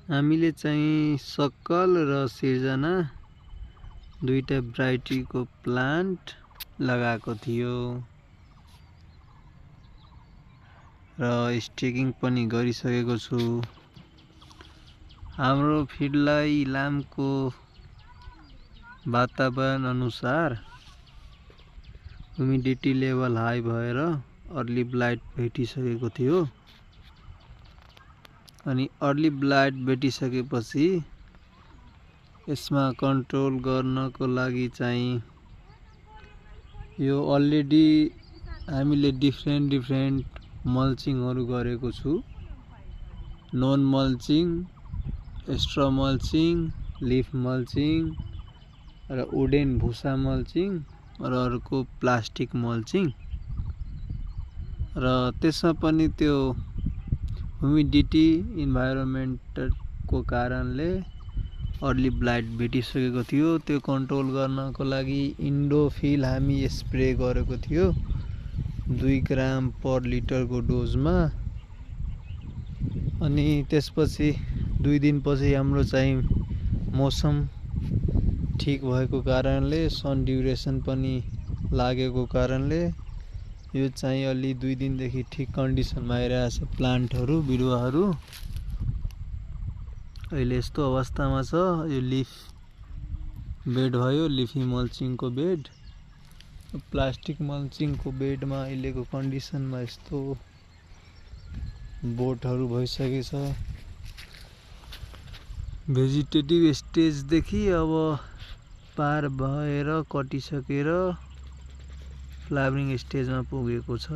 हामीले चाहिँ सक्कल र सिर्जना दुईटा भेराइटीको प्लान्ट लगाएको थियो र स्टेकिङ पनि गरिसकेको छु। हाम्रो फिल्डलाई इलामको वातावरण अनुसार ह्युमिडिटी लेभल हाई भएर अर्ली ब्लाइट भेटिसकेको थियो। अनि अर्ली ब्लाइट भेटिसकेपछि यसमा कन्ट्रोल गर्नको लागि चाहिँ यो अलरेडी हामीले डिफ्रेन्ट मल्चिङहरू गरेको छु। Non mulching, straw mulching, leaf mulching र वुडेन भुसा मल्चिङ र अर्को प्लास्टिक मल्चिङ। र त्यसमा पनि त्यो ह्युमिडिटी इन्भाइरोमेन्टको कारणले अर्ली ब्लाइट भेटिसकेको थियो। त्यो कन्ट्रोल गर्नको लागि इन्डोफिल हामी स्प्रे गरेको थियो 2 ग्राम पर लिटरको डोजमा। अनि त्यसपछि 2 दिनपछि हाम्रो चाहिँ मौसम ठीक भएको कारणले सन ड्युरेसन पनि लागेको कारणले यो चाहिँ अलि 2 दिनदेखि ठीक कन्डिसनमा आइरहेछ। प्लान्टहरू बिरुवाहरू अहिले यस्तो अवस्थामा छ। यो लिफ बेड भयो, लिफी मल्चिङको बेड। प्लास्टिक मल्चिङको बेडमा अहिलेको कन्डिसनमा यस्तो बोटहरू भइसकेछ। भेजिटेटिभ स्टेजदेखि अब पार भएर कटिसकेर फ्लावरिङ स्टेजमा पुगेको छ।